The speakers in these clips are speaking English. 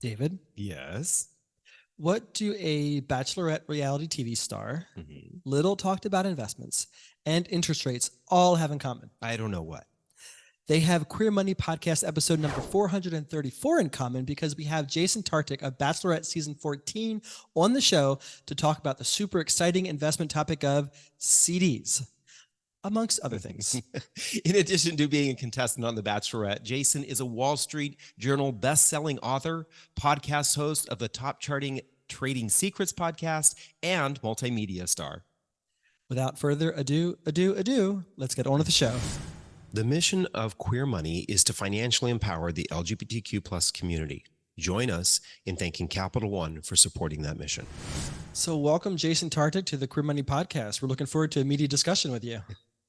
David, Yes. what do a Bachelorette reality TV star, little talked about investments, and interest rates all have in common? I don't know what. They have Queer Money Podcast episode number 434 in common because we have Jason Tartick of Bachelorette season 14 on the show to talk about the super exciting investment topic of CDs, amongst other things. In addition to being a contestant on The Bachelorette, Jason is a Wall Street Journal best-selling author, podcast host of the top charting Trading Secrets podcast, and multimedia star. Without further ado, let's get on with the show. The mission of Queer Money is to financially empower the LGBTQ plus community. Join us in thanking Capital One for supporting that mission. So welcome, Jason Tartick, to the Queer Money Podcast. We're looking forward to a meaty discussion with you.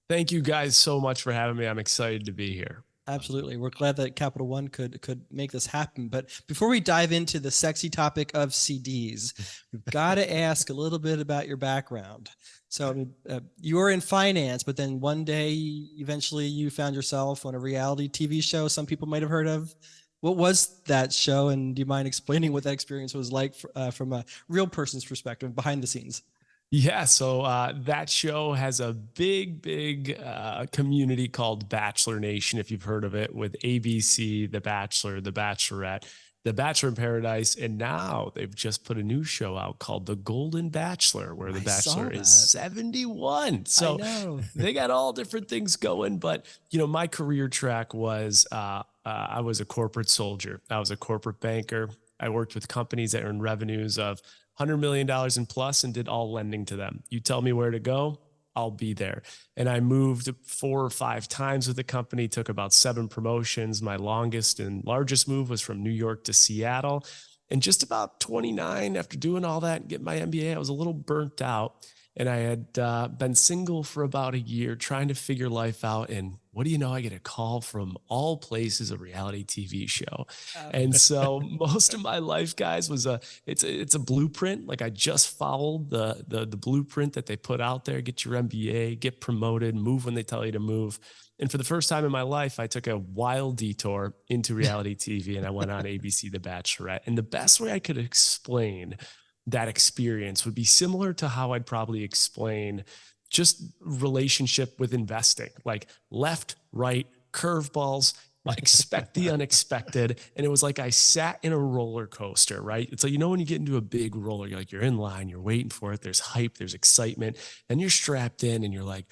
Thank you guys so much for having me. I'm excited to be here. Absolutely. We're glad that Capital One could make this happen. But before we dive into the sexy topic of CDs, we've got to ask a little bit about your background. So you were in finance, but then one day, eventually you found yourself on a reality TV show some people might have heard of. What was that show? And do you mind explaining what that experience was like from a real person's perspective, behind the scenes? Yeah, so that show has a big community called Bachelor Nation, if you've heard of it, with ABC, The Bachelor, The Bachelorette, The Bachelor in Paradise, and now they've just put a new show out called The Golden Bachelor, where The Bachelor is 71. So they got all different things going. But, you know, my career track was I was a corporate soldier. I was a corporate banker. I worked with companies that earned revenues of $100 million and plus and did all lending to them. You tell me where to go, I'll be there. And I moved 4 or 5 times with the company, took about 7 promotions. My longest and largest move was from New York to Seattle. And just about 29, after doing all that and getting my MBA, I was a little burnt out. And I had been single for about a year, trying to figure life out. And what do you know? I get a call from all places, a reality TV show. And so most of my life, guys, was it's a blueprint. Like I just followed the blueprint that they put out there. Get your MBA, get promoted, move when they tell you to move. And for the first time in my life, I took a wild detour into reality TV, and I went on ABC The Bachelorette. And the best way I could explain that experience would be similar to how I'd probably explain just relationship with investing, like left, right, curveballs, expect the unexpected. And it was like I sat in a roller coaster, right? It's like, you know, when you get into a big roller, you're in line, you're waiting for it. There's hype, there's excitement, and you're strapped in and you're like,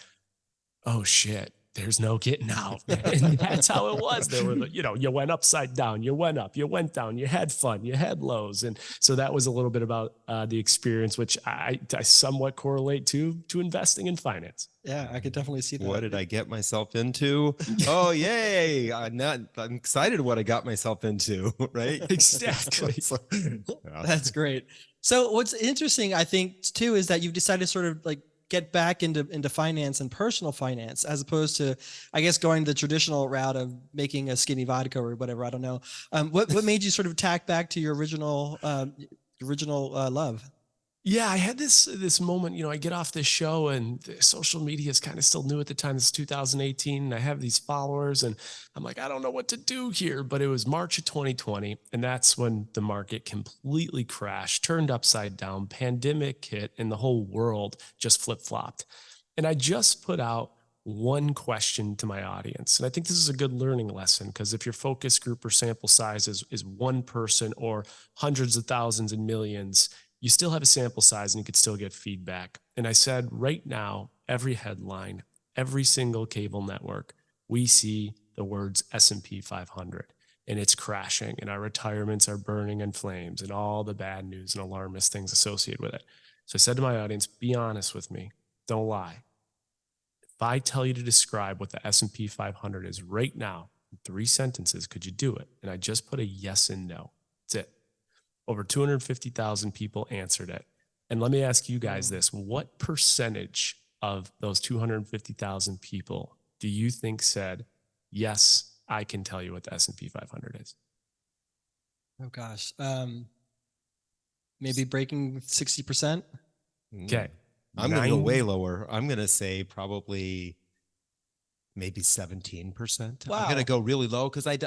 oh shit, there's no getting out. And that's how it was. There were, you went upside down, you went up, you went down, you had fun, you had lows. And so that was a little bit about the experience, which I somewhat correlate to investing in finance. Yeah, I could definitely see that. What did I get myself into? Oh, yay. I'm excited what I got myself into, right? Exactly. That's great. So what's interesting, I think, too, is that you've decided to sort of like get back into finance and personal finance, as opposed to, I guess, going the traditional route of making a skinny vodka or whatever. I don't know. What made you sort of tack back to your original love? Yeah, I had this moment, I get off this show and social media is kind of still new at the time. It's 2018 and I have these followers and I'm like, I don't know what to do here. But it was March of 2020. And that's when the market completely crashed, turned upside down, pandemic hit, and the whole world just flip-flopped. And I just put out one question to my audience. And I think this is a good learning lesson, because if your focus group or sample size is one person or hundreds of thousands and millions, you still have a sample size and you could still get feedback. And I said, right now, every headline, every single cable network, we see the words S&P 500 and it's crashing and our retirements are burning in flames and all the bad news and alarmist things associated with it. So I said to my audience, be honest with me. Don't lie. If I tell you to describe what the S&P 500 is right now in 3 sentences, could you do it? And I just put a yes and no. That's it. Over 250,000 people answered it. And let me ask you guys this. What percentage of those 250,000 people do you think said, yes, I can tell you what the S&P 500 is? Oh, gosh. Maybe breaking 60%? Okay. I'm going to go way lower. I'm going to say probably maybe 17%. Wow. I'm going to go really low because I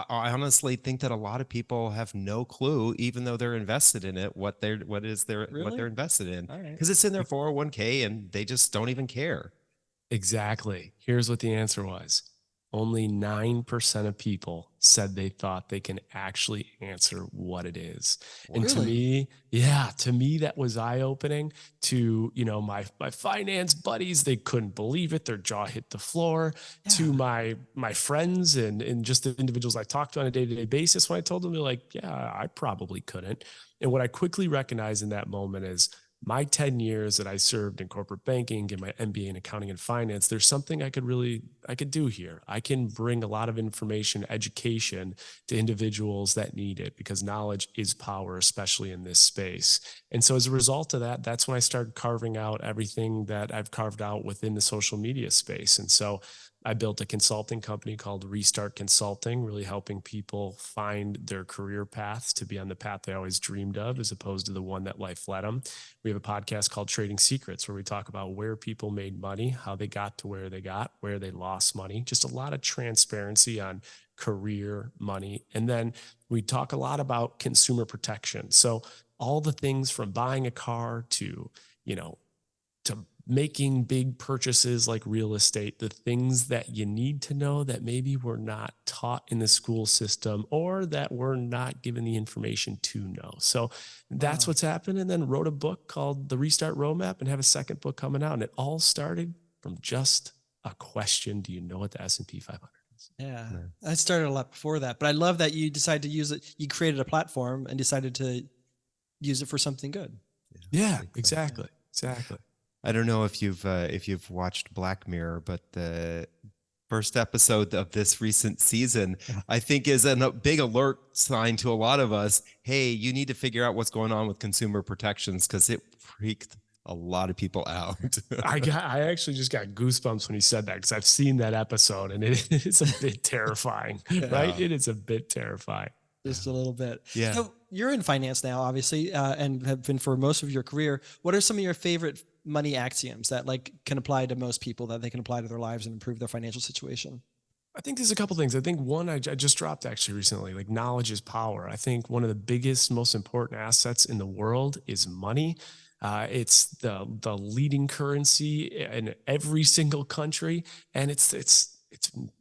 honestly think that a lot of people have no clue, even though they're invested in it, what they're Really? invested in, All right. because it's in their 401k and they just don't even care. Exactly. Here's what the answer was. Only 9% of people said they thought they can actually answer what it is. And to Really? me, that was eye-opening. To, my finance buddies, they couldn't believe it. Their jaw hit the floor. Yeah. To my friends and just the individuals I talked to on a day-to-day basis, when I told them, they're like, yeah, I probably couldn't. And what I quickly recognized in that moment is, my 10 years that I served in corporate banking and my MBA in accounting and finance, there's something I could do here. I can bring a lot of information, education to individuals that need it, because knowledge is power, especially in this space. And so as a result of that, that's when I started carving out everything that I've carved out within the social media space. And so I built a consulting company called Restart Consulting, really helping people find their career paths to be on the path they always dreamed of, as opposed to the one that life led them. We have a podcast called Trading Secrets, where we talk about where people made money, how they got to where they got, where they lost money, just a lot of transparency on career, money. And then we talk a lot about consumer protection. So all the things from buying a car to, to making big purchases like real estate, the things that you need to know that maybe we're not taught in the school system, or that we're not given the information to know. So that's what's happened. And then wrote a book called The Restart Roadmap, and have a second book coming out. And it all started from just a question. Do you know what the S&P 500 is? Yeah. I started a lot before that, but I love that you decided to use it. You created a platform and decided to use it for something good. Yeah, exactly. Exactly. I don't know if you've watched Black Mirror, but the first episode of this recent season, I think, is a big alert sign to a lot of us. Hey, you need to figure out what's going on with consumer protections, because it freaked a lot of people out. I actually just got goosebumps when he said that, because I've seen that episode, and it is a bit terrifying, right? It is a bit terrifying. Just a little bit. Yeah. So you're in finance now, obviously, and have been for most of your career. What are some of your favorite money axioms that can apply to most people, that they can apply to their lives and improve their financial situation? I think there's a couple things. I think one I just dropped actually recently, like knowledge is power. I think one of the biggest, most important assets in the world is money. It's the leading currency in every single country, and it's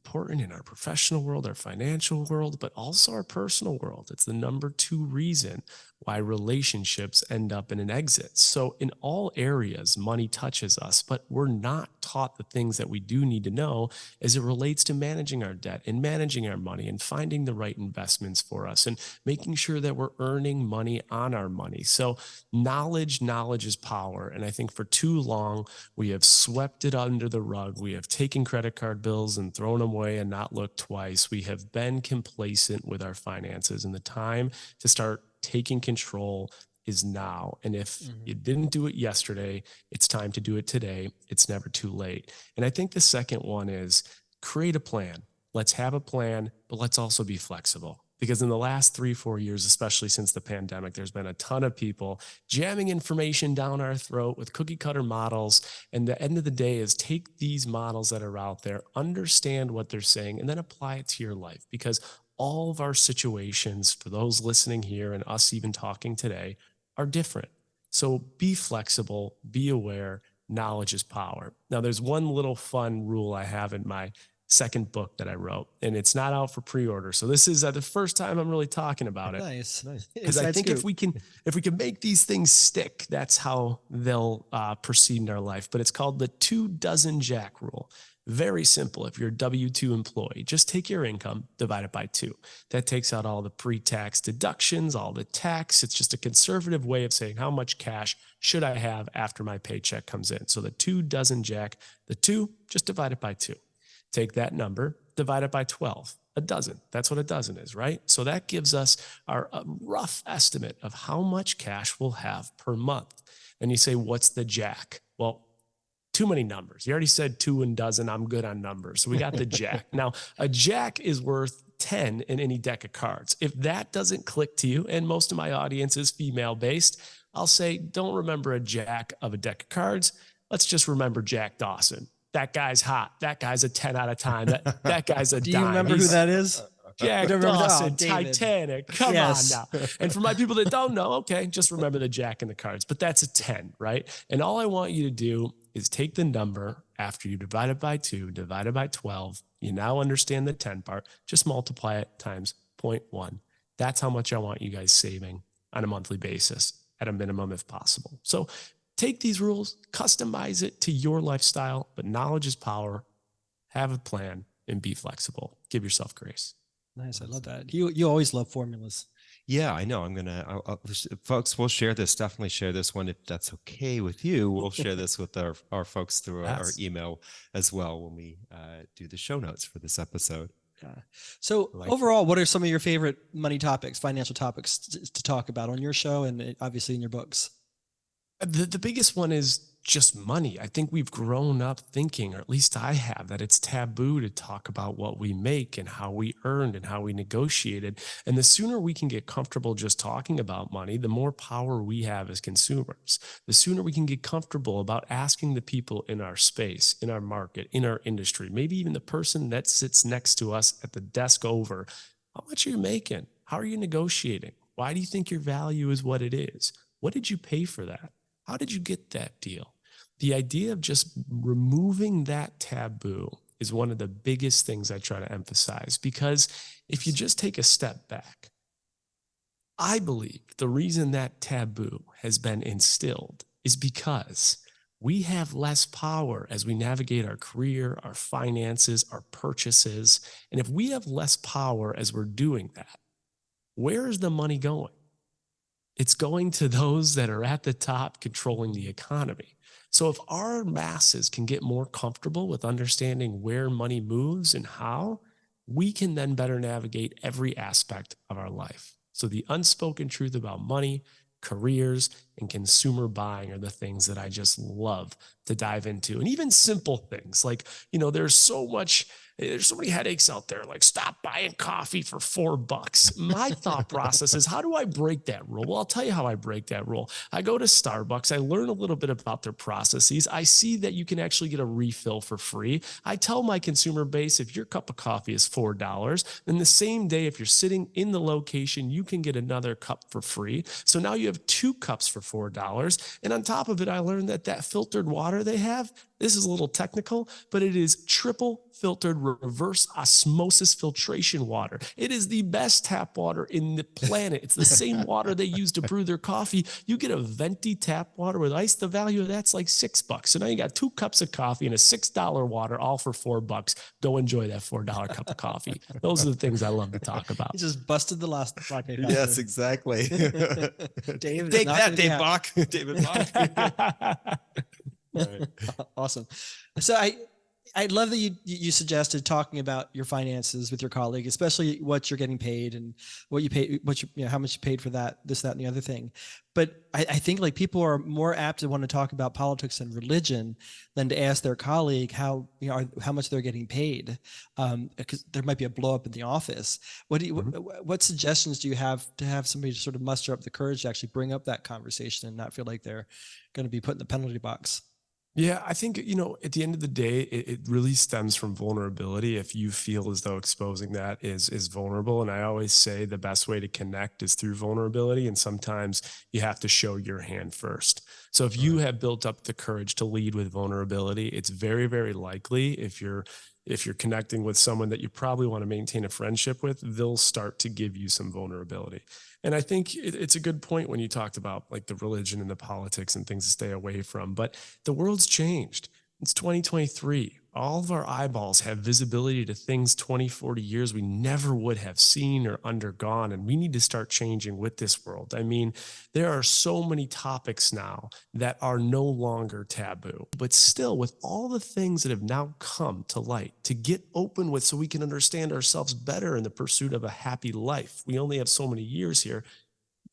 important in our professional world, our financial world, but also our personal world. It's the number 2 reason why relationships end up in an exit. So in all areas, money touches us, but we're not taught the things that we do need to know as it relates to managing our debt and managing our money and finding the right investments for us and making sure that we're earning money on our money. So knowledge is power. And I think for too long, we have swept it under the rug. We have taken credit card bills and thrown them away and not looked twice. We have been complacent with our finances, and the time to start taking control is now. And if you didn't do it yesterday, it's time to do it today. It's never too late. And I think the second one is create a plan. Let's have a plan, but let's also be flexible. Because in the last 3-4 years, especially since the pandemic, there's been a ton of people jamming information down our throat with cookie cutter models. And the end of the day is take these models that are out there, understand what they're saying, and then apply it to your life. Because all of our situations, for those listening here and us even talking today, are different. So be flexible, be aware, knowledge is power. Now, there's one little fun rule I have in my second book that I wrote, and it's not out for pre-order. So this is the first time I'm really talking about it. Nice. Because I think if we can make these things stick, that's how they'll proceed in our life. But it's called the 2 dozen jack rule. Very simple. If you're a W-2 employee, just take your income, divide it by 2. That takes out all the pre-tax deductions, all the tax. It's just a conservative way of saying how much cash should I have after my paycheck comes in. So the 2 dozen jack, the 2, just divide it by 2. Take that number, divide it by 12. A dozen. That's what a dozen is, right? So that gives us our rough estimate of how much cash we'll have per month. And you say, what's the jack? Well, too many numbers. You already said 2 and dozen. I'm good on numbers. So we got the jack. Now, a jack is worth 10 in any deck of cards. If that doesn't click to you, and most of my audience is female-based, I'll say, don't remember a jack of a deck of cards. Let's just remember Jack Dawson. That guy's hot. That guy's a 10 out of 10. That guy's a Do you dime. remember who He's that is? Jack Don't remember- Dawson, oh, David. Titanic. Come Yes. on now. And for my people that don't know, okay, just remember the Jack in the cards. But that's a 10, right? And all I want you to do is take the number after you divide it by 2, divide it by 12. You now understand the 10 part. Just multiply it times 0.1. That's how much I want you guys saving on a monthly basis at a minimum if possible. So take these rules, customize it to your lifestyle, but knowledge is power. Have a plan and be flexible. Give yourself grace. Nice. I love that. You always love formulas. Yeah, I know. Folks, we'll share this. Definitely share this one if that's okay with you. We'll share this with our folks through our email as well when we do the show notes for this episode. So overall, what are some of your favorite money topics, financial topics to talk about on your show and obviously in your books? The biggest one is just money. I think we've grown up thinking, or at least I have, that it's taboo to talk about what we make and how we earned and how we negotiated. And the sooner we can get comfortable just talking about money, the more power we have as consumers. The sooner we can get comfortable about asking the people in our space, in our market, in our industry, maybe even the person that sits next to us at the desk over, how much are you making? How are you negotiating? Why do you think your value is what it is? What did you pay for that? How did you get that deal? The idea of just removing that taboo is one of the biggest things I try to emphasize, because if you just take a step back, I believe the reason that taboo has been instilled is because we have less power as we navigate our career, our finances, our purchases. And if we have less power as we're doing that, where is the money going? It's going to those that are at the top controlling the economy. So if our masses can get more comfortable with understanding where money moves and how, we can then better navigate every aspect of our life. So the unspoken truth about money, careers, and consumer buying are the things that I just love to dive into. And even simple things like, there's so many headaches out there, like stop buying coffee for $4. My thought process is, how do I break that rule? Well, I'll tell you how I break that rule. I go to Starbucks, I learn a little bit about their processes. I see that you can actually get a refill for free. I tell my consumer base, if your cup of coffee is $4, then the same day, if you're sitting in the location, you can get another cup for free. So now you have 2 cups for $4. And on top of it, I learned that filtered water they have, this is a little technical, but it is triple filtered reverse osmosis filtration water. It is the best tap water in the planet. It's the same water they use to brew their coffee. You get a venti tap water with ice. The value of that's like $6. So now you got 2 cups of coffee and a $6 water, all for $4. Go enjoy that $4 cup of coffee. Those are the things I love to talk about. He just busted the last latte. Yes, exactly. Dave, take that, Dave Bach. David Bach. Right. Awesome. So I love that you suggested talking about your finances with your colleague, especially what you're getting paid and what you pay, how much you paid for that, this, that, and the other thing. But I think like people are more apt to want to talk about politics and religion than to ask their colleague how much they're getting paid, because there might be a blow up in the office. What suggestions do you have to have somebody to sort of muster up the courage to actually bring up that conversation and not feel like they're going to be put in the penalty box? Yeah, I think, at the end of the day, it really stems from vulnerability. If you feel as though exposing that is vulnerable. And I always say the best way to connect is through vulnerability. And sometimes you have to show your hand first. So if you have built up the courage to lead with vulnerability, it's very, very likely if you're connecting with someone that you probably want to maintain a friendship with, they'll start to give you some vulnerability. And I think it's a good point when you talked about like the religion and the politics and things to stay away from. But the world's changed. It's 2023. All of our eyeballs have visibility to things 20, 40 years we never would have seen or undergone. And we need to start changing with this world. I mean, there are so many topics now that are no longer taboo, but still with all the things that have now come to light to get open with so we can understand ourselves better in the pursuit of a happy life. We only have so many years here.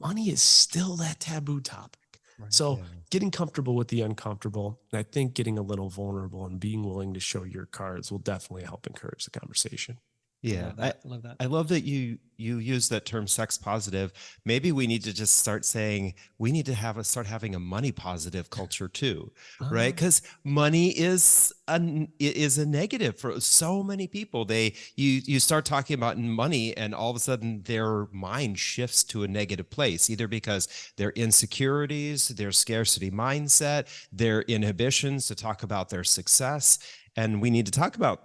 Money is still that taboo topic. So getting comfortable with the uncomfortable, and I think getting a little vulnerable and being willing to show your cards will definitely help encourage the conversation. Yeah, I love that. I love that you use that term sex positive. Maybe we need to just start saying we need to start having a money positive culture too, right? Because money is a negative for so many people. You start talking about money, and all of a sudden their mind shifts to a negative place, either because their insecurities, their scarcity mindset, their inhibitions to talk about their success, and we need to talk about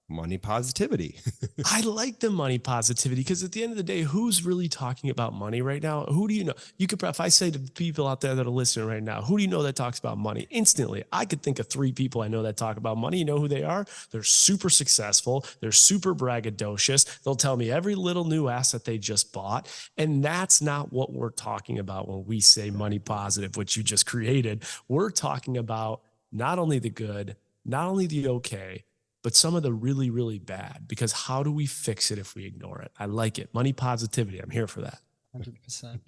money positivity. I like the money positivity because at the end of the day, who's really talking about money right now? Who do you know? You could, if I say to people out there that are listening right now, who do you know that talks about money? Instantly, I could think of 3 people I know that talk about money. You know who they are? They're super successful. They're super braggadocious. They'll tell me every little new asset they just bought. And that's not what we're talking about when we say money positive, which you just created. We're talking about not only the good, not only the okay, but some of the really, really bad, because how do we fix it if we ignore it? I like it. Money positivity. I'm here for that. 100%.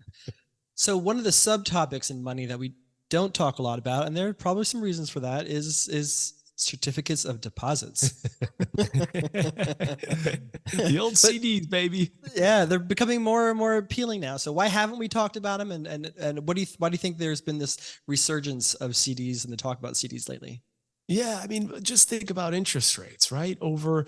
So one of the subtopics in money that we don't talk a lot about, and there are probably some reasons for that, is certificates of deposits. The old CDs, baby. Yeah, they're becoming more and more appealing now. So why haven't we talked about them? And why do you think there's been this resurgence of CDs and the talk about CDs lately? Yeah, I mean, just think about interest rates, right? Over,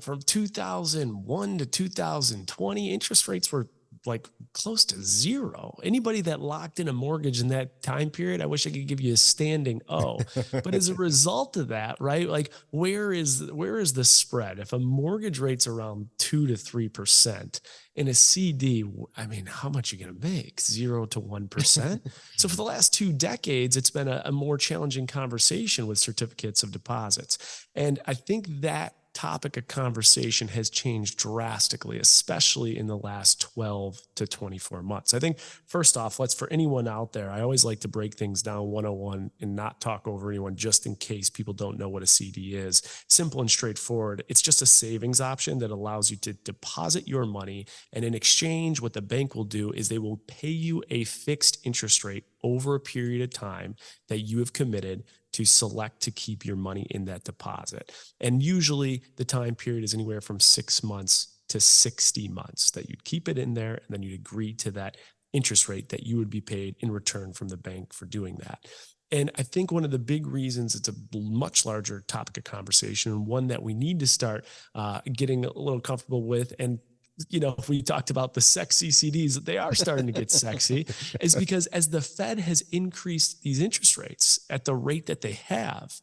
from 2001 to 2020, interest rates were like close to zero. Anybody that locked in a mortgage in that time period, I wish I could give you a standing O. But as a result of that, right? Like where is the spread? If a mortgage rate's around 2 to 3%, in a CD, I mean, how much are you going to make? 0 to 1%. So for the last 2 decades, it's been a more challenging conversation with certificates of deposits. And I think that topic of conversation has changed drastically, especially in the last 12 to 24 months. I think first off, for anyone out there, I always like to break things down 101 and not talk over anyone just in case people don't know what a CD is. Simple and straightforward. It's just a savings option that allows you to deposit your money, and in exchange, what the bank will do is they will pay you a fixed interest rate over a period of time that you have committed to select to keep your money in that deposit. And usually the time period is anywhere from 6 months to 60 months that you'd keep it in there, and then you'd agree to that interest rate that you would be paid in return from the bank for doing that. And I think one of the big reasons it's a much larger topic of conversation, and one that we need to start getting a little comfortable with, and if we talked about the sexy CDs, they are starting to get sexy, is because as the Fed has increased these interest rates at the rate that they have,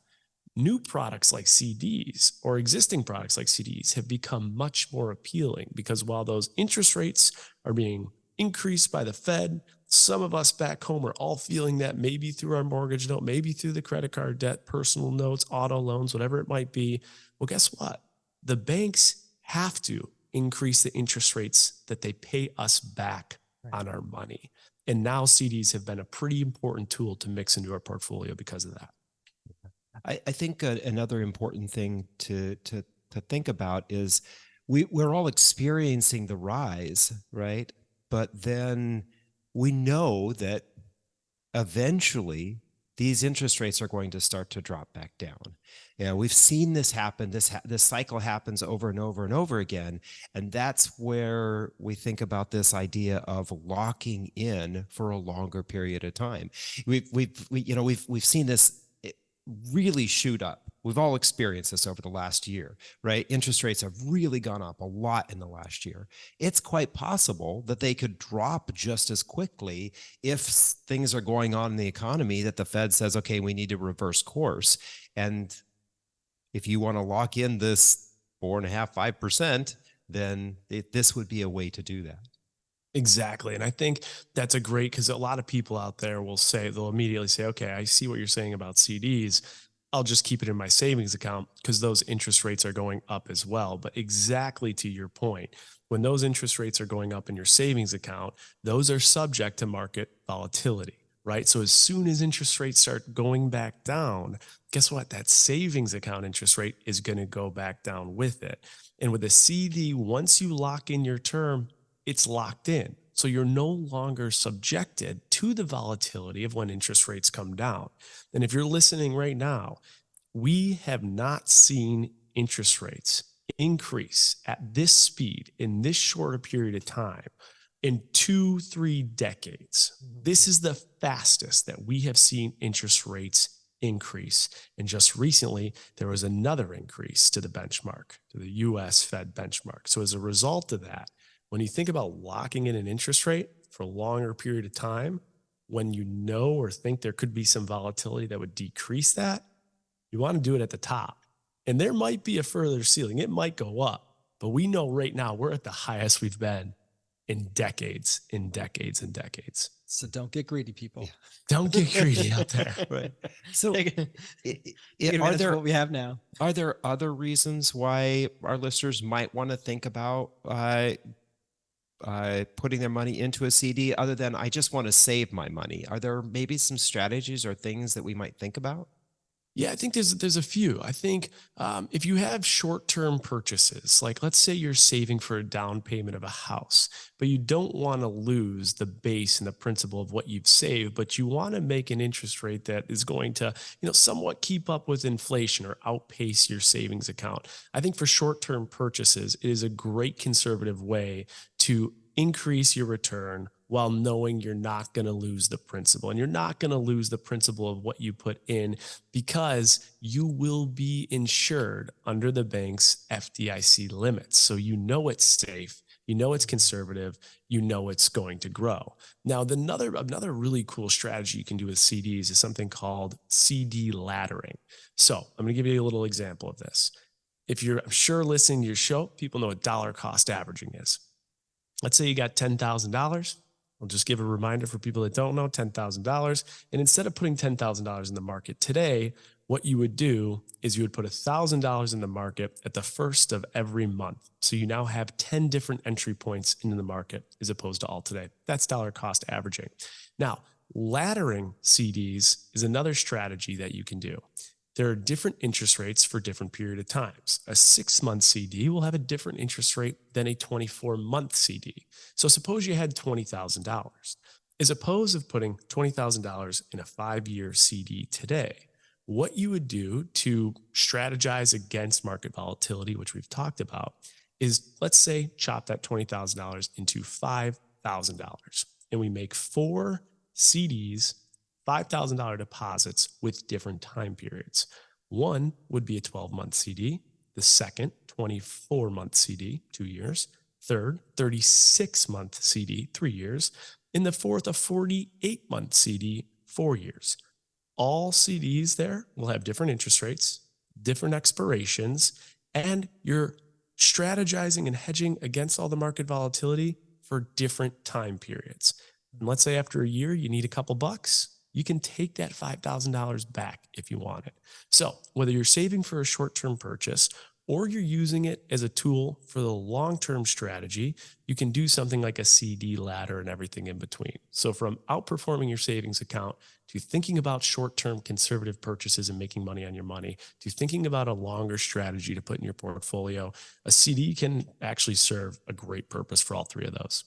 new products like CDs or existing products like CDs have become much more appealing, because while those interest rates are being increased by the Fed, some of us back home are all feeling that, maybe through our mortgage note, maybe through the credit card debt, personal notes, auto loans, whatever it might be. Well, guess what? The banks have to increase the interest rates that they pay us back on our money. And now CDs have been a pretty important tool to mix into our portfolio because of that. I think another important thing to think about is we're all experiencing the rise, right? But then we know that eventually these interest rates are going to start to drop back down. We've seen this happen. This cycle happens over and over and over again, and that's where we think about this idea of locking in for a longer period of time. We've seen this really shoot up. We've all experienced this over the last year, right? Interest rates have really gone up a lot in the last year. It's quite possible that they could drop just as quickly if things are going on in the economy that the Fed says, okay, we need to reverse course. And if you want to lock in this 4.5%, 5%, then this would be a way to do that. Exactly. And I think that's because a lot of people out there they'll immediately say, okay, I see what you're saying about CDs. I'll just keep it in my savings account because those interest rates are going up as well. But exactly to your point, when those interest rates are going up in your savings account, those are subject to market volatility, right? So as soon as interest rates start going back down, guess what? That savings account interest rate is going to go back down with it. And with a CD, once you lock in your term, it's locked in. So you're no longer subjected to the volatility of when interest rates come down. And if you're listening right now, we have not seen interest rates increase at this speed in this shorter period of time in 2-3 decades. This is the fastest that we have seen interest rates increase. And just recently, there was another increase to the benchmark, to the US Fed benchmark. So as a result of that, when you think about locking in an interest rate for a longer period of time, when you know or think there could be some volatility that would decrease that, you want to do it at the top. And there might be a further ceiling. It might go up, but we know right now we're at the highest we've been in decades, in decades, and decades. So don't get greedy, people. Yeah. Don't get greedy out there. Right. So Take advantage are of there what we have now? are there other reasons why our listeners might want to think about putting their money into a CD other than I just want to save my money? Are there maybe some strategies or things that we might think about? Yeah, I think there's a few. I think if you have short-term purchases, like let's say you're saving for a down payment of a house, but you don't want to lose the base and the principal of what you've saved, but you want to make an interest rate that is going to, somewhat keep up with inflation or outpace your savings account. I think for short-term purchases, it is a great conservative way to increase your return while knowing you're not going to lose the principal, and you're not going to lose the principal of what you put in because you will be insured under the bank's FDIC limits. So it's safe, it's conservative, it's going to grow. Now, another really cool strategy you can do with CDs is something called CD laddering. So I'm going to give you a little example of this. I'm sure listening to your show, people know what dollar cost averaging is. Let's say you got $10,000. I'll just give a reminder for people that don't know, $10,000. And instead of putting $10,000 in the market today, what you would do is you would put $1,000 in the market at the first of every month. So you now have 10 different entry points into the market as opposed to all today. That's dollar cost averaging. Now, laddering CDs is another strategy that you can do. There are different interest rates for different period of times. A 6-month CD will have a different interest rate than a 24-month CD. So suppose you had $20,000. As opposed to putting $20,000 in a 5-year CD today, what you would do to strategize against market volatility, which we've talked about, is let's say chop that $20,000 into $5,000. And we make 4 CDs, $5,000 deposits with different time periods. One would be a 12-month CD. The second, 24-month CD, 2 years. Third, 36-month CD, 3 years. And the fourth, a 48-month CD, 4 years. All CDs there will have different interest rates, different expirations, and you're strategizing and hedging against all the market volatility for different time periods. And let's say after a year, you need a couple bucks. You can take that $5,000 back if you want it. So whether you're saving for a short-term purchase or you're using it as a tool for the long-term strategy, you can do something like a CD ladder and everything in between. So from outperforming your savings account to thinking about short-term conservative purchases and making money on your money, to thinking about a longer strategy to put in your portfolio, a CD can actually serve a great purpose for all 3 of those.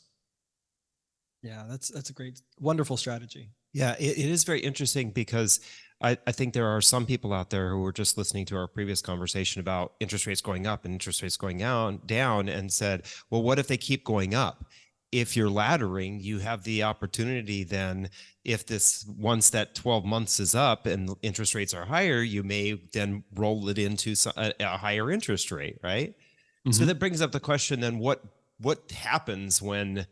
Yeah, that's a great, wonderful strategy. Yeah, it is very interesting because I think there are some people out there who were just listening to our previous conversation about interest rates going up and interest rates going down and said, well, what if they keep going up? If you're laddering, you have the opportunity then, if once that 12 months is up and interest rates are higher, you may then roll it into a higher interest rate, right? Mm-hmm. So that brings up the question then, what happens when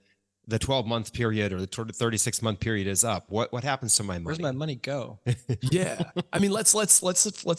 the 12-month period or the 36-month period is up? What happens to my money? Where's my money go? Yeah. I mean, let's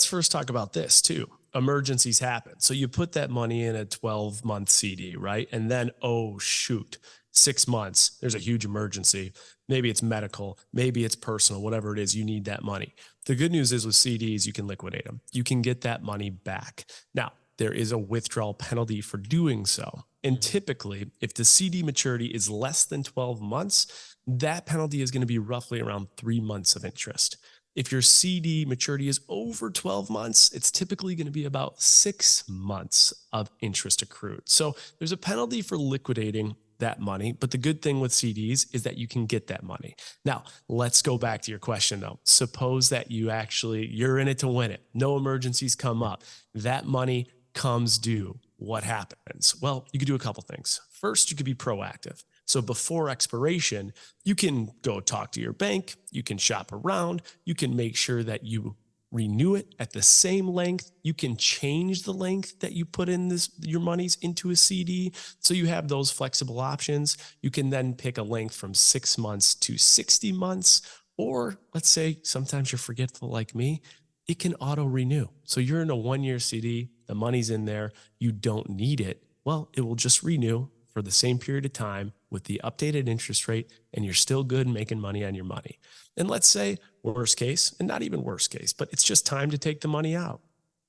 first talk about this too. Emergencies happen. So you put that money in a 12-month CD, right? And then, oh shoot, 6 months, there's a huge emergency. Maybe it's medical, maybe it's personal, whatever it is, you need that money. The good news is with CDs, you can liquidate them. You can get that money back. Now, there is a withdrawal penalty for doing so. And typically, if the CD maturity is less than 12 months, that penalty is going to be roughly around 3 months of interest. If your CD maturity is over 12 months, it's typically going to be about 6 months of interest accrued. So there's a penalty for liquidating that money, but the good thing with CDs is that you can get that money. Now, let's go back to your question though. Suppose that you're in it to win it. No emergencies come up. That money comes due. what happens? Well, you could do a couple things. First, you could be proactive. So before expiration, you can go talk to your bank, you can shop around, you can make sure that you renew it at the same length. You can change the length that you put in your monies into a CD. So you have those flexible options. You can then pick a length from 6 months to 60 months, or let's say sometimes you're forgetful like me, it can auto renew. So you're in a 1-year CD, the money's in there, you don't need it. Well, it will just renew for the same period of time with the updated interest rate, and you're still good making money on your money. And let's say worst case, and not even worst case, but it's just time to take the money out.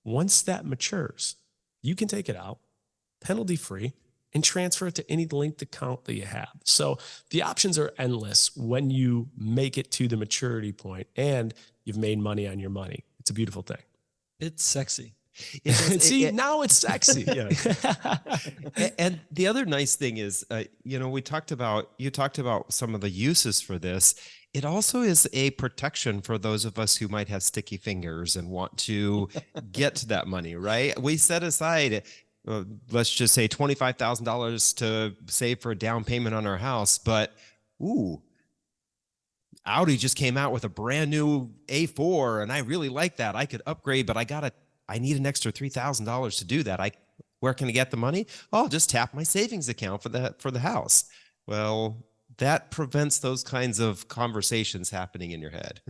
Once that matures, you can take it out penalty free and transfer it to any linked account that you have. So the options are endless when you make it to the maturity point and you've made money on your money. It's a beautiful thing. It's sexy. See, now it's sexy. Yeah. And the other nice thing is, you talked about some of the uses for this. It also is a protection for those of us who might have sticky fingers and want to get to that money, right? We set aside, let's just say $25,000 to save for a down payment on our house, but Audi just came out with a brand new A4 and I really like that. I could upgrade, but I need an extra $3,000 to do that. Where can I get the money? Oh, I'll just tap my savings account for the house. Well, that prevents those kinds of conversations happening in your head.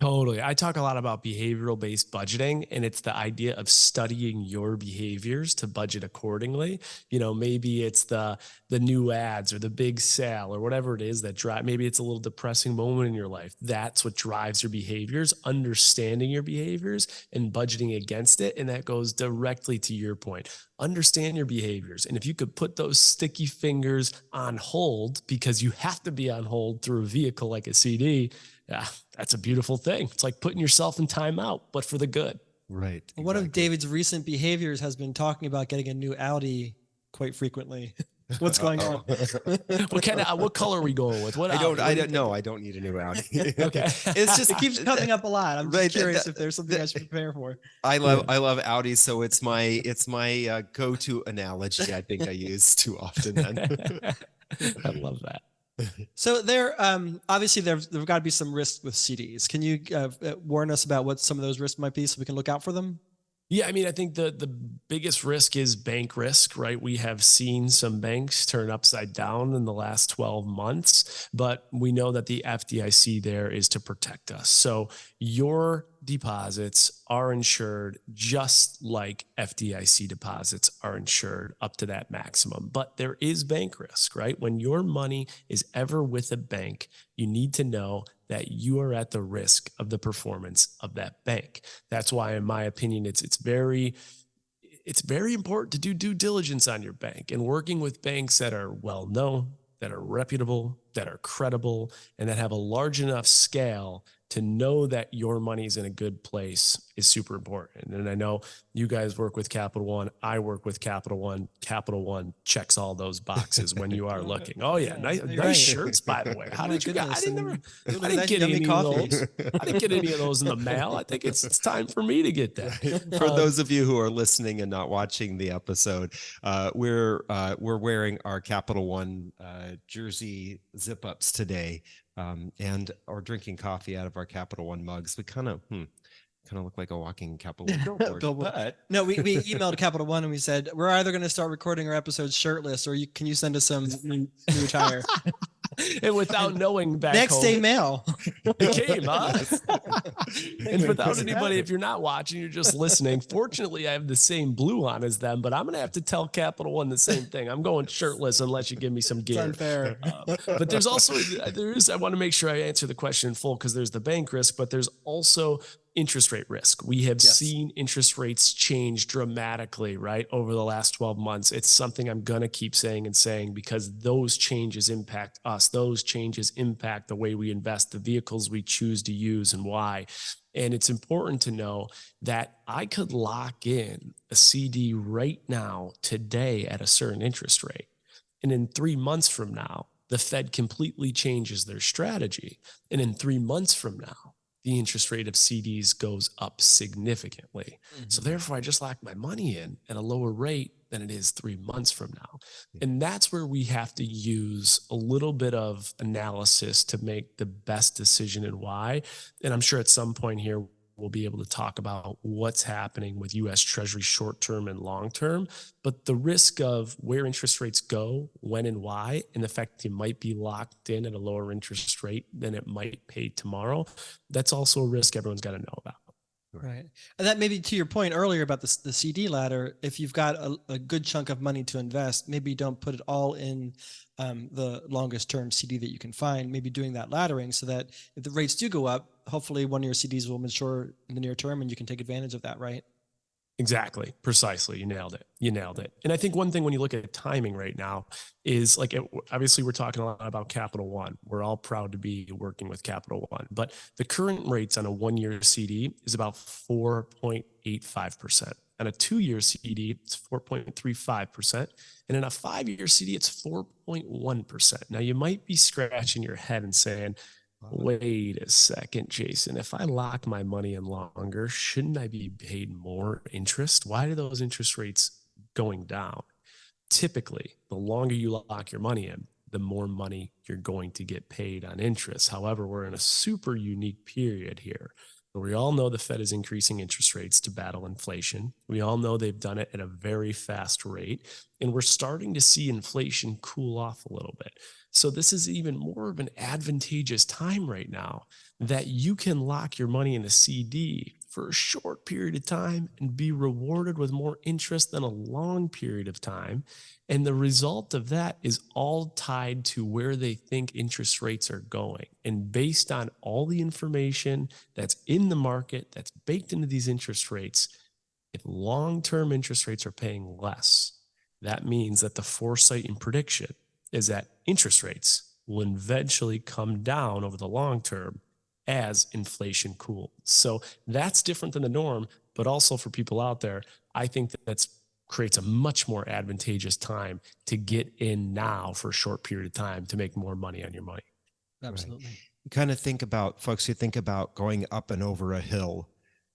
Totally. I talk a lot about behavioral-based budgeting, and it's the idea of studying your behaviors to budget accordingly. Maybe it's the new ads or the big sale or whatever it is that drive. Maybe it's a little depressing moment in your life. That's what drives your behaviors, understanding your behaviors and budgeting against it. And that goes directly to your point. Understand your behaviors. And if you could put those sticky fingers on hold, because you have to be on hold through a vehicle like a CD, yeah, that's a beautiful thing. It's like putting yourself in timeout, but for the good. Right. Exactly. One of David's recent behaviors has been talking about getting a new Audi quite frequently. What's going on? What color are we going with? I don't know. I don't need a new Audi. Okay. It's just It keeps coming up a lot. I'm just right, curious if there's something I should prepare for. I love Audi, so it's my go-to analogy. I think I use too often. I love that. So obviously there've got to be some risks with CDs. Can you warn us about what some of those risks might be so we can look out for them? Yeah, I mean, I think the biggest risk is bank risk, right? We have seen some banks turn upside down in the last 12 months, but we know that the FDIC there is to protect us. So your deposits are insured just like FDIC deposits are insured up to that maximum. But there is bank risk, right? When your money is ever with a bank, you need to know that you are at the risk of the performance of that bank. That's why, in my opinion, it's very important to do due diligence on your bank and working with banks that are well known, that are reputable, that are credible, and that have a large enough scale to know that your money's in a good place is super important. And I know you guys work with Capital One. I work with Capital One. Capital One checks all those boxes when you are looking. Oh yeah, nice shirts, by the way. How did you get? I didn't get any of those. I didn't get any of those in the mail. I think it's time for me to get that. For those of you who are listening and not watching the episode, we're wearing our Capital One jersey zip-ups today. And are drinking coffee out of our Capital One mugs. We kind of look like a walking Capital One billboard. No, we emailed Capital One and we said, we're either going to start recording our episodes shirtless or can you send us some new attire? And without knowing back next home, day mail. It came, huh? And without anybody, if you're not watching, you're just listening. Fortunately, I have the same blue on as them, but I'm going to have to tell Capital One the same thing. I'm going shirtless unless you give me some gear. It's unfair. But there's also, I want to make sure I answer the question in full because there's the bank risk, but there's also interest rate risk. We have seen interest rates change dramatically, right, over the last 12 months. It's something I'm going to keep saying because those changes impact us. Those changes impact the way we invest, the vehicles we choose to use and why. And it's important to know that I could lock in a CD right now, today, at a certain interest rate. And in 3 months from now, the Fed completely changes their strategy. And in 3 months from now, the interest rate of CDs goes up significantly. Mm-hmm. So therefore, I just lock my money in at a lower rate than it is 3 months from now. And that's where we have to use a little bit of analysis to make the best decision and why. And I'm sure at some point here, we'll be able to talk about what's happening with US Treasury short-term and long-term, but the risk of where interest rates go, when and why, and the fact you might be locked in at a lower interest rate than it might pay tomorrow, that's also a risk everyone's got to know about. Right. And that maybe to your point earlier about the CD ladder, if you've got a good chunk of money to invest, maybe don't put it all in the longest term CD that you can find, maybe doing that laddering so that if the rates do go up, hopefully one of your CDs will mature in the near term and you can take advantage of that, right? Exactly. Precisely. You nailed it. You nailed it. And I think one thing when you look at timing right now is like, obviously we're talking a lot about Capital One. We're all proud to be working with Capital One, but the current rates on a 1-year CD is about 4.85%. On a 2-year CD, it's 4.35%. And in a 5-year CD, it's 4.1%. Now you might be scratching your head and saying, wait a second, Jason, if I lock my money in longer, shouldn't I be paid more interest? Why are those interest rates going down? Typically, the longer you lock your money in, the more money you're going to get paid on interest. However, we're in a super unique period here. We all know the Fed is increasing interest rates to battle inflation. We all know they've done it at a very fast rate, and we're starting to see inflation cool off a little bit. So this is even more of an advantageous time right now that you can lock your money in a CD for a short period of time and be rewarded with more interest than a long period of time. And the result of that is all tied to where they think interest rates are going. And based on all the information that's in the market, that's baked into these interest rates, if long-term interest rates are paying less, that means that the foresight and prediction is that interest rates will eventually come down over the long term as inflation cools. So that's different than the norm, but also for people out there, I think that creates a much more advantageous time to get in now for a short period of time to make more money on your money. Absolutely. Right. You kind of think about, folks, you think about going up and over a hill.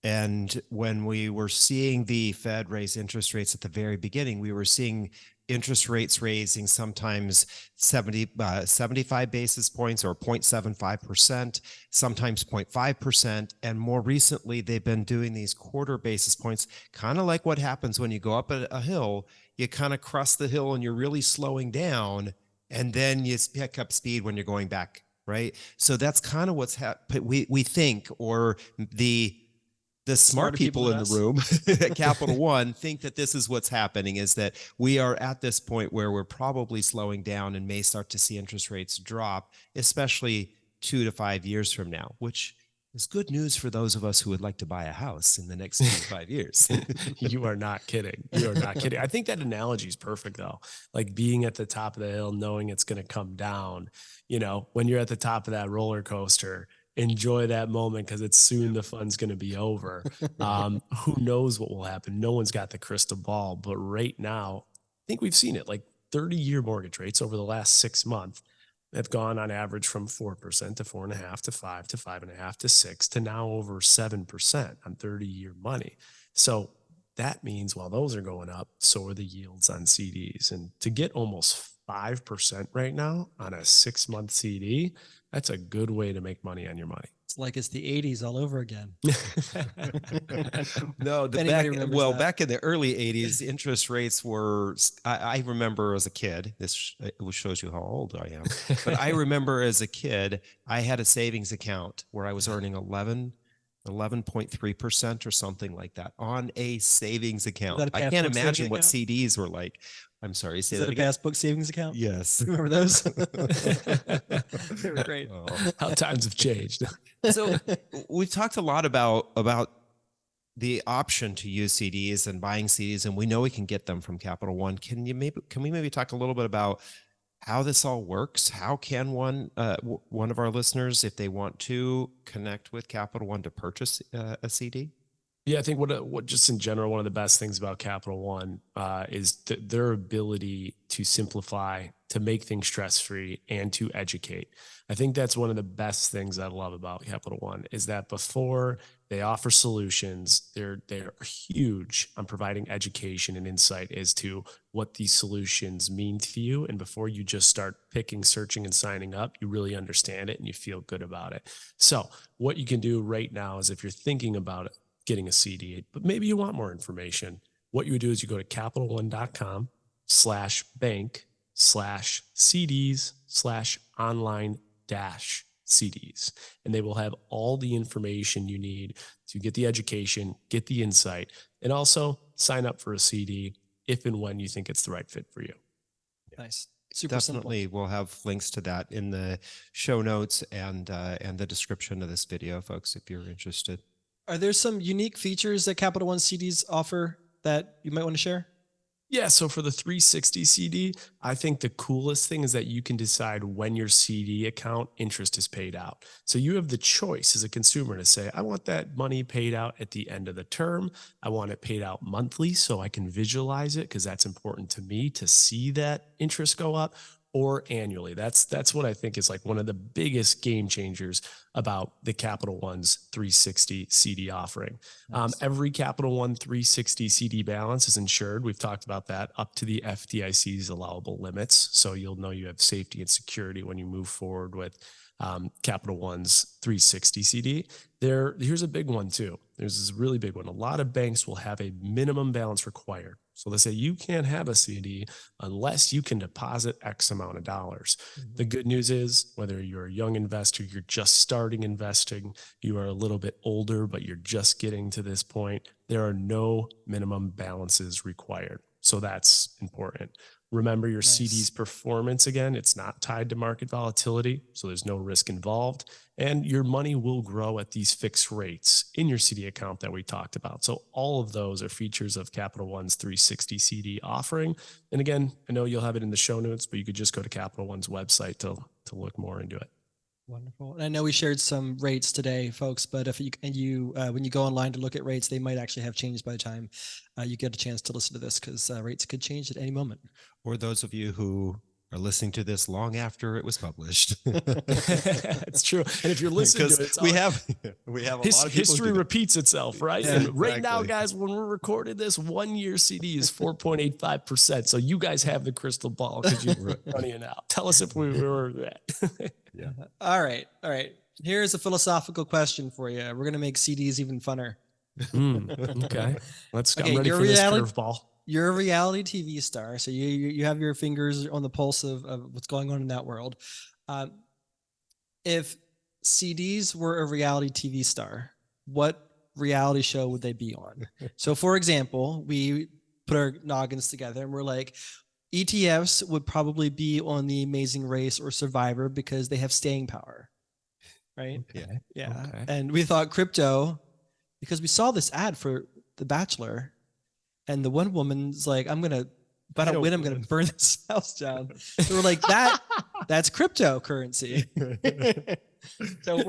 And when we were seeing the Fed raise interest rates at the very beginning, we were seeing interest rates raising sometimes 75 basis points or 0.75%, sometimes 0.5%. And more recently, they've been doing these quarter basis points, kind of like what happens when you go up a hill, you kind of crest the hill and you're really slowing down, and then you pick up speed when you're going back, right? So that's kind of what's happened. We think, or the smart people in the room at Capital One think that this is what's happening, is that we are at this point where we're probably slowing down and may start to see interest rates drop, especially 2 to 5 years from now, which is good news for those of us who would like to buy a house in the next 2 to 5 years. You are not kidding. You are not kidding. I think that analogy is perfect though. Like being at the top of the hill, knowing it's going to come down, you know, when you're at the top of that roller coaster, enjoy that moment because it's soon the fun's going to be over. Who knows what will happen? No one's got the crystal ball, but right now, I think we've seen it. Like 30-year mortgage rates over the last 6 months have gone on average from 4% to 4.5% to 5% to 5.5% to 6% to now over 7% on 30-year money. So that means while those are going up, so are the yields on CDs. And to get almost 5% right now on a 6-month CD, that's a good way to make money on your money. It's like it's the 80s all over again. No, back in the early 80s, interest rates were, I remember as a kid, this shows you how old I am, but I remember as a kid, I had a savings account where I was earning 11.3% or something like that on a savings account. I can't imagine what CDs were like. I'm sorry. Is that a passbook savings account? Yes. Remember those? They were great. Oh. How times have changed. So we've talked a lot about the option to use CDs and buying CDs, and we know we can get them from Capital One. Can we maybe talk a little bit about how this all works? How can one of our listeners, if they want to, connect with Capital One to purchase a CD? Yeah, I think what just in general, one of the best things about Capital One is their ability to simplify, to make things stress-free, and to educate. I think that's one of the best things I love about Capital One is that before they offer solutions, they're huge on providing education and insight as to what these solutions mean to you. And before you just start picking, searching, and signing up, you really understand it and you feel good about it. So what you can do right now is if you're thinking about it, getting a CD, but maybe you want more information. What you would do is you go to capitalone.com/bank/CDs/online-CDs, and they will have all the information you need to get the education, get the insight, and also sign up for a CD if and when you think it's the right fit for you. Nice. Super Definitely. simple. We'll have links to that in the show notes and the description of this video, folks, if you're interested. Are there some unique features that Capital One CDs offer that you might want to share? Yeah, so for the 360 CD, I think the coolest thing is that you can decide when your CD account interest is paid out. So you have the choice as a consumer to say, I want that money paid out at the end of the term. I want it paid out monthly so I can visualize it because that's important to me to see that interest go up, or annually. That's what I think is like one of the biggest game changers about the Capital One's 360 CD offering. Nice. Every Capital One 360 CD balance is insured. We've talked about that up to the FDIC's allowable limits. So you'll know you have safety and security when you move forward with Capital One's 360 CD. Here's a big one too. There's this really big one. A lot of banks will have a minimum balance required. So they say you can't have a CD unless you can deposit X amount of dollars. Mm-hmm. The good news is whether you're a young investor, you're just starting investing, you are a little bit older, but you're just getting to this point, there are no minimum balances required. So that's important. Remember your CD's performance again, it's not tied to market volatility, so there's no risk involved. And your money will grow at these fixed rates in your CD account that we talked about. So all of those are features of Capital One's 360 CD offering. And again, I know you'll have it in the show notes, but you could just go to Capital One's website to look more into it. Wonderful. And I know we shared some rates today, folks, but if when you go online to look at rates, they might actually have changed by the time you get a chance to listen to this, because rates could change at any moment. Or those of you who are listening to this long after it was published. It's true. And if you're listening to it, we have a lot of people history repeats itself, right? Yeah, and right exactly. now, guys, when we're recording this, 1 year CD is 4.85%. So you guys have the crystal ball because you're running it out. Tell us if we were that. Yeah. All right. Here's a philosophical question for you. We're going to make CDs even funner. Okay. I'm ready you're for this curveball. You're a reality TV star, so you have your fingers on the pulse of what's going on in that world. If CDs were a reality TV star, what reality show would they be on? So, for example, we put our noggins together and we're like, ETFs would probably be on The Amazing Race or Survivor because they have staying power, right? Yeah. Okay. And we thought crypto, because we saw this ad for The Bachelor, and the one woman's like, if I don't win, I'm going to burn this house down. So we're like, that's cryptocurrency. So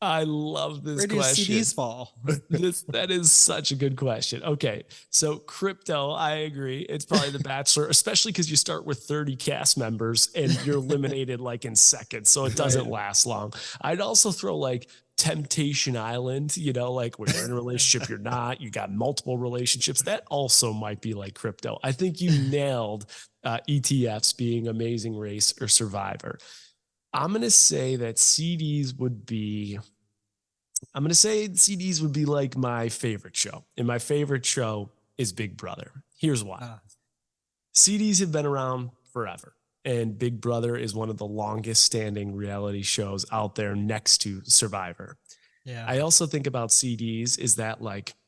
I love this question. Where do CDs fall? That is such a good question. Okay, so crypto, I agree. It's probably The Bachelor, especially because you start with 30 cast members and you're eliminated like in seconds, so it doesn't last long. I'd also throw like Temptation Island, like when you're in a relationship, you're not, you got multiple relationships. That also might be like crypto. I think you nailed ETFs being Amazing Race or Survivor. I'm going to say that CDs would be like my favorite show. And my favorite show is Big Brother. Here's why. CDs have been around forever. And Big Brother is one of the longest standing reality shows out there next to Survivor. Yeah. I also think about CDs is that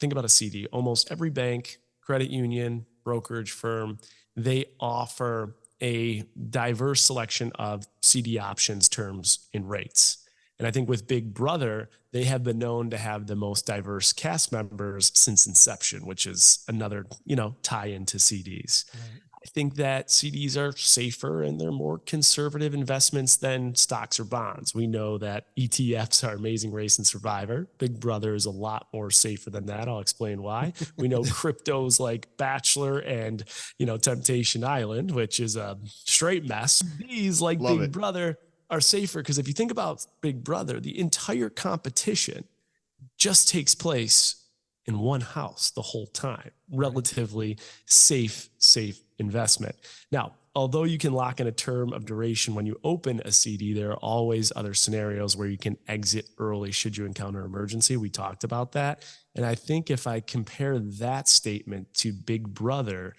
think about a CD. Almost every bank, credit union, brokerage firm, they offer a diverse selection of CD options, terms, and rates. And I think with Big Brother, they have been known to have the most diverse cast members since inception, which is another, tie into CDs. Right. I think that CDs are safer and they're more conservative investments than stocks or bonds. We know that ETFs are Amazing Race and Survivor. Big Brother is a lot more safer than that. I'll explain why. We know cryptos like Bachelor and, Temptation Island, which is a straight mess. These like Love Big it. Brother are safer because if you think about Big Brother, the entire competition just takes place in one house the whole time. Relatively safe investment. Now, although you can lock in a term of duration when you open a CD, there are always other scenarios where you can exit early should you encounter an emergency. We talked about that. And I think if I compare that statement to Big Brother,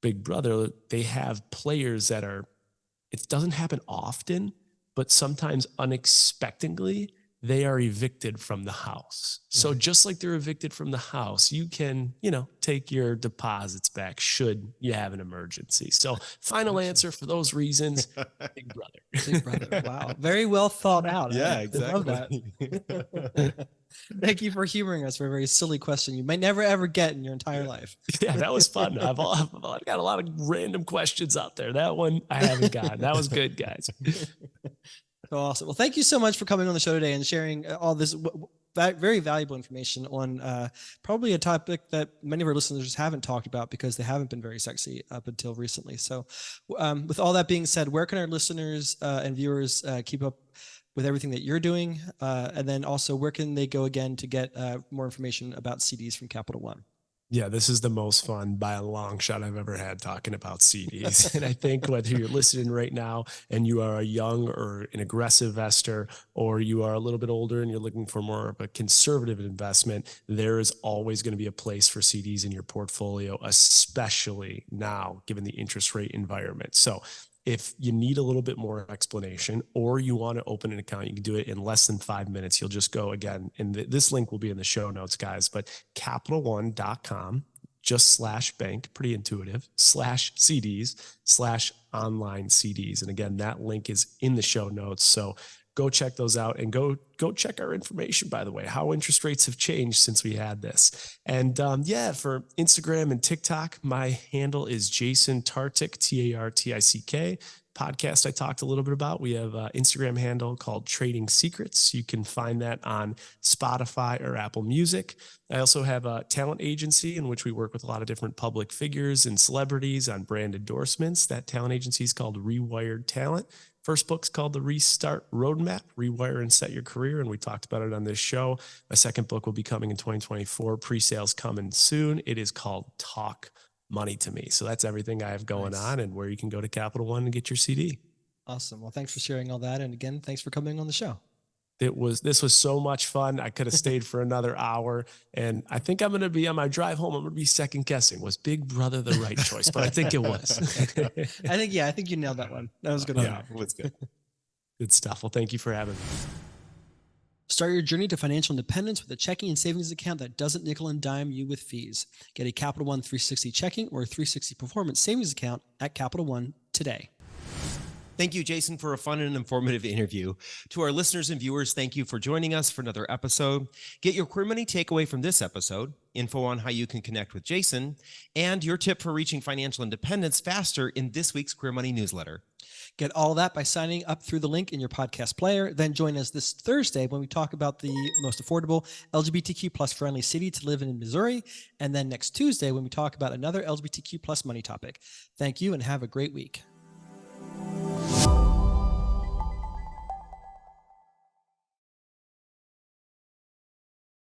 they have players that it doesn't happen often, but sometimes unexpectedly, they are evicted from the house. So just like they're evicted from the house, you can, take your deposits back should you have an emergency. So final answer for those reasons, Big Brother. Big Brother. Wow. Very well thought out. Yeah, I love that. Thank you for humoring us for a very silly question you might never ever get in your entire life. Yeah, that was fun. I've got a lot of random questions out there. That one I haven't got. That was good, guys. Awesome. Well, thank you so much for coming on the show today and sharing all this very valuable information on probably a topic that many of our listeners haven't talked about because they haven't been very sexy up until recently. So with all that being said, where can our listeners and viewers keep up with everything that you're doing? And then also, where can they go again to get more information about CDs from Capital One? Yeah, this is the most fun by a long shot I've ever had talking about CDs. And I think whether you're listening right now and you are a young or an aggressive investor, or you are a little bit older and you're looking for more of a conservative investment, there is always going to be a place for CDs in your portfolio, especially now, given the interest rate environment. So if you need a little bit more explanation or you want to open an account, you can do it in less than 5 minutes. You'll just go again, and this link will be in the show notes, guys, but CapitalOne.com, just /bank, pretty intuitive, /CDs/online CDs. And again, that link is in the show notes. So go check those out and go check our information, by the way, how interest rates have changed since we had this. And for Instagram and TikTok, my handle is Jason Tartick, Tartick. Podcast I talked a little bit about. We have an Instagram handle called Trading Secrets. You can find that on Spotify or Apple Music. I also have a talent agency in which we work with a lot of different public figures and celebrities on brand endorsements. That talent agency is called Rewired Talent. First book's called The Restart Roadmap, Rewire and Set Your Career, and we talked about it on this show. My second book will be coming in 2024. Pre-sales coming soon. It is called Talk Money to Me. So that's everything I have going on, and where you can go to Capital One and get your CD. Awesome. Well, thanks for sharing all that. And again, thanks for coming on the show. This was so much fun. I could have stayed for another hour, and I think I'm going to be on my drive home. I'm going to be second guessing. Was Big Brother the right choice? But I think it was. I think you nailed that one. That was a good. Yeah, it was good. Good stuff. Well, thank you for having me. Start your journey to financial independence with a checking and savings account that doesn't nickel and dime you with fees. Get a Capital One 360 checking or 360 performance savings account at Capital One today. Thank you, Jason, for a fun and informative interview. To our listeners and viewers, thank you for joining us for another episode. Get your Career Money takeaway from this episode, info on how you can connect with Jason, and your tip for reaching financial independence faster in this week's Career Money newsletter. Get all that by signing up through the link in your podcast player. Then join us this Thursday when we talk about the most affordable LGBTQ plus friendly city to live in Missouri. And then next Tuesday when we talk about another LGBTQ plus money topic. Thank you and have a great week.